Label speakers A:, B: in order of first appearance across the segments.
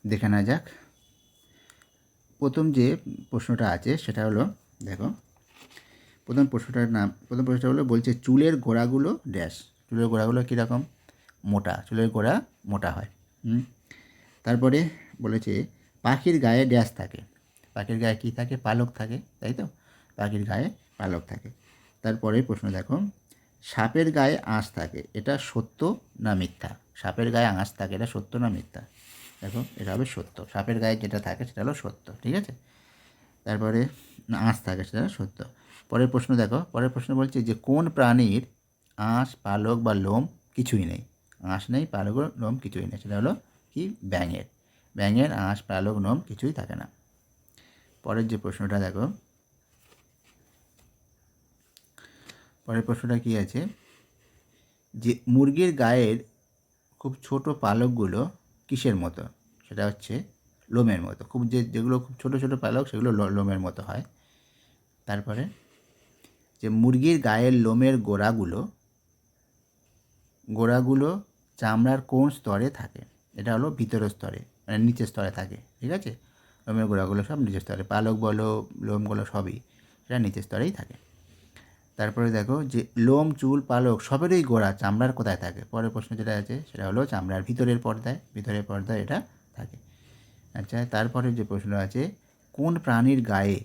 A: দেখে নেওয়া যাক। প্রথম যে প্রশ্নটা আছে সেটা হলো, দেখো প্রথম প্রশ্নটা হলো বলছে চুলের গোড়াগুলো ড্যাশ। চুলের গোড়াগুলো কীরকম? মোটা। চুলের গোড়া মোটা হয়। তারপরে বলেছে পাখির গায়ে ড্যাশ থাকে। পাখির গায়ে কী থাকে? পালক থাকে, তাই তো? পাখির গায়ে পালক থাকে। তারপরে প্রশ্ন দেখো, সাপের গায়ে আঁশ থাকে, এটা সত্য না মিথ্যা? সাপের গায়ে আঁশ থাকে, এটা সত্য না মিথ্যা? দেখো এটা হবে সত্য। সাপের গায়ে যেটা থাকে সেটা হলো সত্য, ঠিক আছে? তারপরে আঁশ থাকে, সেটা সত্য। পরের প্রশ্ন দেখো, পরের প্রশ্ন বলছে যে কোন প্রাণীর আঁশ, পালক বা লোম কিছুই নেই? আঁশ নেই, পালক ও লোম কিছুই নেই, সেটা হলো কি? ব্যাঙের। ব্যাঙের আঁশ, পালক, লোম কিছুই থাকে না। পরের যে প্রশ্নটা দেখো, পরের প্রশ্নটা কী আছে, যে মুরগির গায়ের খুব ছোট পালকগুলো কিসের মতো? সেটা হচ্ছে লোমের মতো। খুব যেগুলো খুব ছোটো ছোটো পালক সেগুলো লোমের মতো হয়। তারপরে যে মুরগির গায়ের লোমের গোড়াগুলো চামড়ার কোন স্তরে থাকে? এটা হলো ভিতরের স্তরে, মানে নিচের স্তরে থাকে, ঠিক আছে? লোমের গোড়াগুলো সব নিচের স্তরে, পালক বলো, লোমগুলো সবই সেটা নিচের স্তরেই থাকে। তারপরে দেখো যে লোম, চুল, পালক সবেরই গোড়া চামড়ার কোথায় থাকে? পরের প্রশ্ন যেটা আছে সেটা হলো চামড়ার ভিতরের পর্দায় এটা থাকে। আচ্ছা, তারপরে যে প্রশ্ন আছে, কোন প্রাণীর গায়ে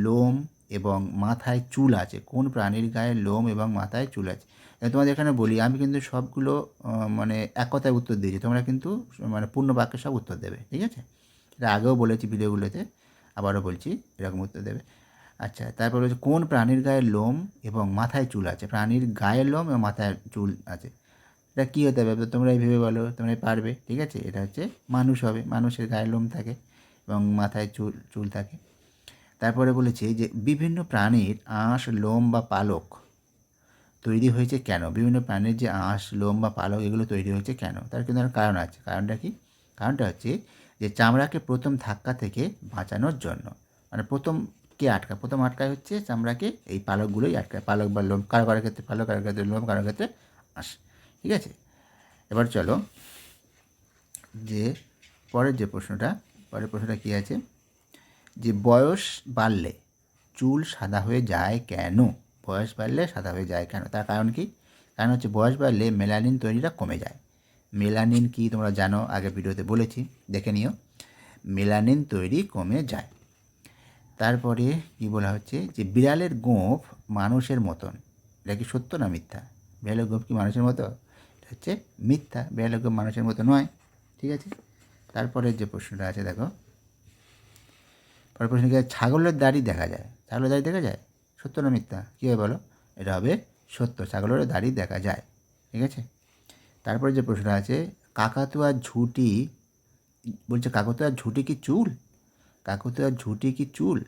A: লোম এবং মাথায় চুল আছে? কোন প্রাণীর গায়ে লোম এবং মাথায় চুল আছে? তোমাদের এখানে বলি, আমি কিন্তু সবগুলো মানে এক কথায় উত্তর দিয়েছি, তোমরা কিন্তু মানে পূর্ণ বাক্যে সব উত্তর দেবে, ঠিক আছে? এটা আগেও বলেছি ভিডিওগুলোতে, আবারও বলছি, এরকম উত্তর দেবে। আচ্ছা, তারপর হচ্ছে কোন প্রাণীর গায়ে লোম এবং মাথায় চুল আছে? প্রাণীর গায়ে লোম এবং মাথায় চুল আছে, এটা কী হতে হবে? তোমরা ভেবে বলো, তোমরা পারবে, ঠিক আছে? এটা হচ্ছে মানুষ হবে। মানুষের গায়ে লোম থাকে এবং মাথায় চুল থাকে। তারপরে বলেছে যে বিভিন্ন প্রাণীর আঁশ, লোম বা পালক তৈরি হয়েছে কেন? বিভিন্ন প্রাণীর যে আঁশ, লোম বা পালক এগুলো তৈরি হয়েছে কেন? তার কিন্তু একটা কারণ আছে। কারণটা কি? কারণটা হচ্ছে যে চামড়াকে প্রথম ধাক্কা থেকে বাঁচানোর জন্য। মানে প্রথম আটকায় হচ্ছে চামড়াকে এই পালকগুলোই আটকায়। পালক বা লোম, কারো কারো ক্ষেত্রে পালক, কারো ক্ষেত্রে লোম, কারো ক্ষেত্রে আঁশ, ঠিক আছে? এবার চলো যে পরের প্রশ্নটা কী আছে, যে বয়স বাড়লে চুল সাদা হয়ে যায় কেন? বয়স বাড়লে সাদা হয়ে যায় কেন? তার কারণ কি? কারণ হচ্ছে বয়স বাড়লে মেলানিন তৈরিটা কমে যায়। মেলানিন কি তোমরা জানো, আগে ভিডিওতে বলেছি, দেখে নিও। মেলানিন তৈরি কমে যায়। তারপরে কি বলা হচ্ছে, যে বিড়ালের গোঁফ মানুষের মতন, এটা কি সত্য না মিথ্যা? বিড়ালের গোঁফ কি মানুষের মতো? এটা হচ্ছে মিথ্যা, বিড়ালের গোঁফ মানুষের মতো নয়, ঠিক আছে? তারপরে যে প্রশ্নটা আছে দেখো, পরের প্রশ্ন কি, ছাগলের দাড়ি দেখা যায়? ছাগলের দাড়ি দেখা যায়, সত্য না মিথ্যা? কী হবে বলো? এটা হবে সত্য, ছাগলের দাড়ি দেখা যায়, ঠিক আছে? তারপরে যে প্রশ্নটা আছে, কাকাতুয়ার ঝুঁটি, বলছে কাকাতুয়ার ঝুঁটি কি চুল? কাকাতুয়ার ঝুঁটি কি চুল?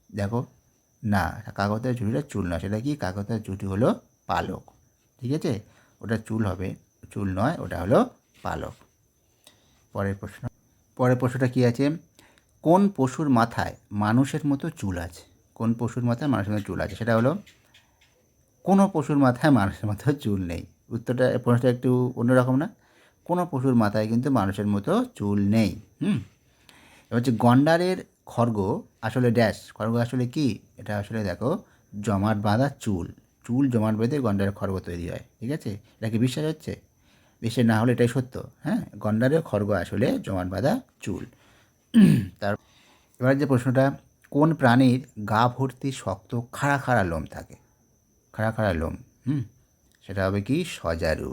A: দেখো না, কাকাতুয়ার ঝুঁটিটা চুল নয়, সেটা কি? কাকাতুয়ার ঝুঁটি হলো পালক, ঠিক আছে? ওটা চুল হবে, চুল নয়, ওটা হলো পালক। পরের প্রশ্নটা কী আছে, কোন পশুর মাথায় মানুষের মতো চুল আছে? কোন পশুর মাথায় মানুষের মতো চুল আছে? সেটা হলো কোনো পশুর মাথায় মানুষের মতো চুল নেই। উত্তরটা, প্রশ্নটা একটু অন্যরকম না? কোনো পশুর মাথায় কিন্তু মানুষের মতো চুল নেই। এবার হচ্ছে গন্ডারের খড়গ আসলে ড্যাশ। খড়গ আসলে কি? এটা আসলে দেখো জমাট বাঁধা চুল। চুল জমাট বেঁধে গন্ডারের খড়গ তৈরি হয়, ঠিক আছে? এটা কি বিশ্বাস হচ্ছে? বিশ্বাস না হলে এটাই সত্য। হ্যাঁ, গন্ডারের খড়গ আসলে জমাট বাঁধা চুল। তার এবার যে প্রশ্নটা, কোন প্রাণীর গা ভর্তি শক্ত খাড়া খাড়া লোম থাকে? খাড়া খাড়া লোম, সেটা হবে কি? সজারু।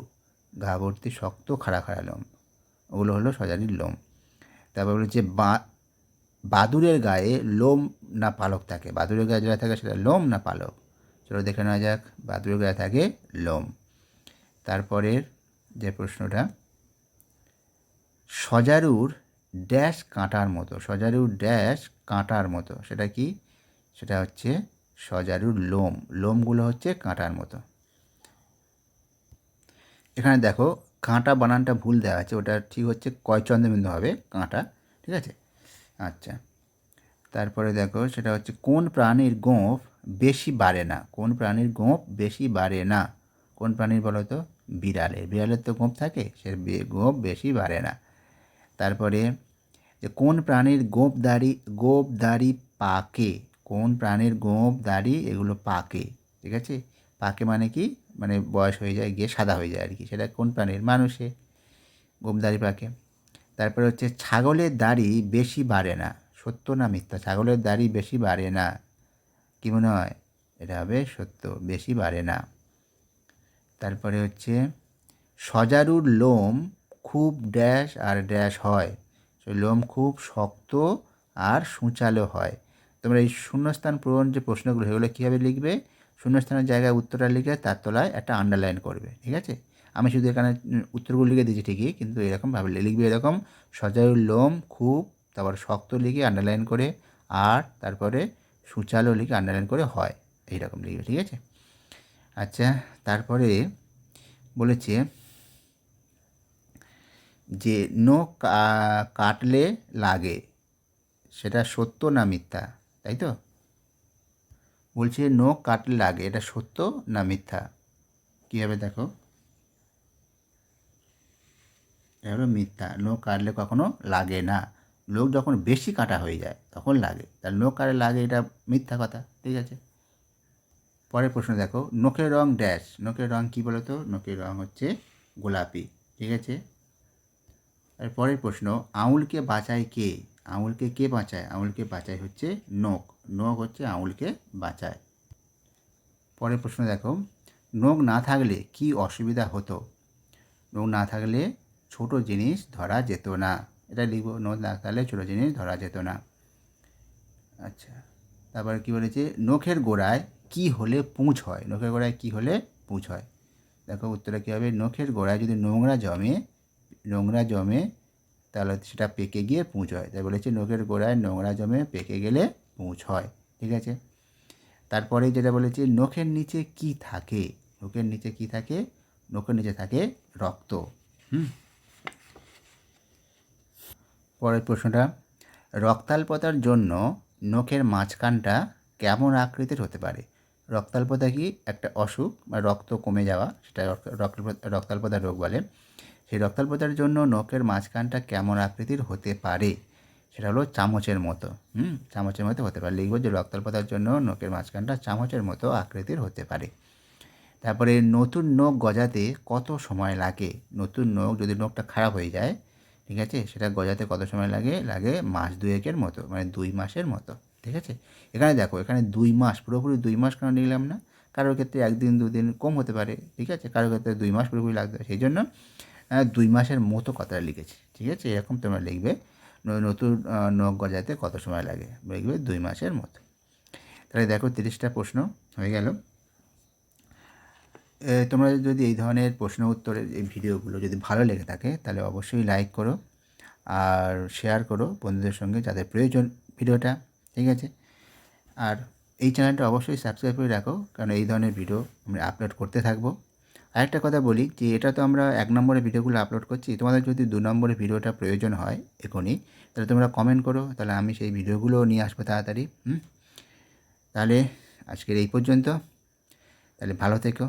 A: গা ভর্তি শক্ত খাড়া খাড়া লোম, ওগুলো হলো সজারুর লোম। তারপর বলেছে বাদুড়ের গায়ে লোম না পালক থাকে? বাদুড়ের গায়ে যেটা থাকে সেটা লোম না পালক? চলো দেখে নেওয়া যাক। বাদুড়ের গায়ে থাকে লোম। তারপরের যে প্রশ্নটা, সজারুর ড্যাশ কাঁটার মতো। সজারুর ড্যাশ কাঁটার মতো, সেটা কি? সেটা হচ্ছে সজারুর লোম। লোমগুলো হচ্ছে কাঁটার মতো। এখানে দেখো কাঁটা বানানটা ভুল দেওয়া আছে, ওটা ঠিক হচ্ছে কয় চন্দ্রবিন্দু হবে কাঁটা, ঠিক আছে? আচ্ছা, তারপরে দেখো সেটা হচ্ছে কোন প্রাণীর গোঁফ বেশি বাড়ে না? কোন প্রাণীর গোঁফ বেশি বাড়ে না? কোন প্রাণীর বলো তো? বিড়ালের। বিড়ালের তো গোঁফ থাকে, সে গোঁফ বেশি বাড়ে না। তারপরে যে কোন প্রাণীর গোঁফ দাড়ি পাকে, কোন প্রাণীর গোঁফ দাড়ি এগুলো পাকে, ঠিক আছে? পাকে মানে কি, মানে বয়স হয়ে যায় গিয়ে সাদা হয়ে যায় আর কি, সেটা কোন প্রাণীর? মানুষে গোঁফ দাড়ি পাকে। তারপরে হচ্ছে ছাগলের দাড়ি বেশি বাড়ে না, সত্য না মিথ্যা? ছাগলের দাড়ি বেশি বাড়ে না, কী মনে হয়? এটা হবে সত্য, বেশি বাড়ে না। তারপরে হচ্ছে সজারুর লোম খুব ড্যাশ আর ড্যাশ হয়, সেই লোম খুব শক্ত আর সূচালো হয়। তোমরা এই শূন্যস্থান পূরণ যে প্রশ্নগুলো সেগুলো কীভাবে লিখবে? শূন্যস্থানের জায়গায় উত্তরটা লিখে তার তলায় একটা আন্ডারলাইন করবে, ঠিক আছে? আমি শুধু এখানে উত্তরগুলো লিখে দিয়েছি ঠিকই, কিন্তু এরকমভাবে লিখবে, এরকম সজারুর লোম খুব, তারপর শক্ত লিখে আন্ডারলাইন করে, আর তারপরে সূচালো লিখে আন্ডারলাইন করে হয়, এইরকম লিখবে, ঠিক আছে? আচ্ছা, তারপরে বলেছে যে নখ কাটলে লাগে, সেটা সত্য না মিথ্যা? তাই তো বলছে, নখ কাটলে লাগে, এটা সত্য না মিথ্যা? কীভাবে দেখো? এটা হলো মিথ্যা, নখ কাটলে কখনো লাগে না। লোক যখন বেশি কাটা হয়ে যায় তখন লাগে, তার নখ কাটলে লাগে, এটা মিথ্যা কথা, ঠিক আছে? পরের প্রশ্ন দেখো, নখের রং ড্যাশ, নখের রং কী বলো তো? নখের রং হচ্ছে গোলাপি, ঠিক আছে? আর পরের প্রশ্ন, আঙুলকে বাঁচায় কে? আঙুলকে কে বাঁচায়? আঙুলকে বাঁচায় হচ্ছে নখ, নখ হচ্ছে আঙুলকে বাঁচায়। পরের প্রশ্ন দেখো, নখ না থাকলে কি অসুবিধা হতো? নখ না থাকলে ছোট জিনিস ধরা যেত না, এটা লিখব, নখ না থাকলে ছোট জিনিস ধরা যেত না। আচ্ছা, তারপরে কী বলেছে, নখের গোড়ায় কি হলে পুঁজ হয়? নখের গোড়ায় কি হলে পুঁজ হয়? দেখো উত্তরটা কী হবে, নখের গোড়ায় যদি নোংরা জমে তাহলে সেটা পেকে গিয়ে পুঁজ হয়, তাই বলেছে নখের গোড়ায় নোংরা জমে পেকে গেলে পুঁজ হয়, ঠিক আছে? তারপরে যেটা বলেছে, নখের নিচে কি থাকে? নখের নিচে কি থাকে? নখের নিচে থাকে রক্ত। পরের প্রশ্নটা, রক্তাল্পতার জন্য নখের মাঝখানটা কেমন আকৃতির হতে পারে? রক্তাল্পতা কি একটা অসুখ বা রক্ত কমে যাওয়া, সেটা রক্তাল্পতা রোগ বলে। সেই রক্তাল্পতার জন্য নখের মাঝখানটা কেমন আকৃতির হতে পারে? সেটা হলো চামচের মতো। চামচের মতো হতে পারে, লিখব যে রক্তাল্পতার জন্য নখের মাঝখানটা চামচের মতো আকৃতির হতে পারে। তারপরে নতুন নখ গজাতে কত সময় লাগে? নতুন নখ, যদি নখটা খারাপ হয়ে যায়, ঠিক আছে, সেটা গজাতে কত সময় লাগে? লাগে মাস 2-1 মতো, মানে 2 মাসের মতো, ঠিক আছে? এখানে দেখো, এখানে 2 মাস, পুরোপুরি 2 মাস কেন নিলাম না? কারোর ক্ষেত্রে 1 দিন 2 দিন কম হতে পারে, ঠিক আছে? কারোর ক্ষেত্রে 2 মাস পুরোপুরি লাগতে পারে, সেই জন্য 2 মাসের মতো কথাটা লিখেছি, ঠিক আছে? এরকম তোমরা লিখবে, নতুন নখ গজাতে কত সময় লাগে, লিখবে 2 মাসের মতো। তাহলে দেখো 30টা প্রশ্ন হয়ে গেল। তোমরা যদি এই ধরনের প্রশ্ন উত্তরের এই ভিডিওগুলো যদি ভালো লেগে থাকে তাহলে অবশ্যই লাইক করো আর শেয়ার করো বন্ধুদের সঙ্গে যাদের প্রয়োজন ভিডিওটা, ঠিক আছে? আর এই চ্যানেলটা অবশ্যই সাবস্ক্রাইব করে রাখো, কারণ এই ধরনের ভিডিও আমরা আপলোড করতে থাকবো। আরেকটা কথা বলি, যে এটা তো আমরা 1 নম্বরের ভিডিওগুলো আপলোড করছি, তোমাদের যদি 2 নম্বরের ভিডিওটা প্রয়োজন হয় এখনই, তাহলে তোমরা কমেন্ট করো, তাহলে আমি সেই ভিডিওগুলো নিয়ে আসবো তাড়াতাড়ি। তাহলে আজকের এই পর্যন্ত, তাহলে ভালো থেকো।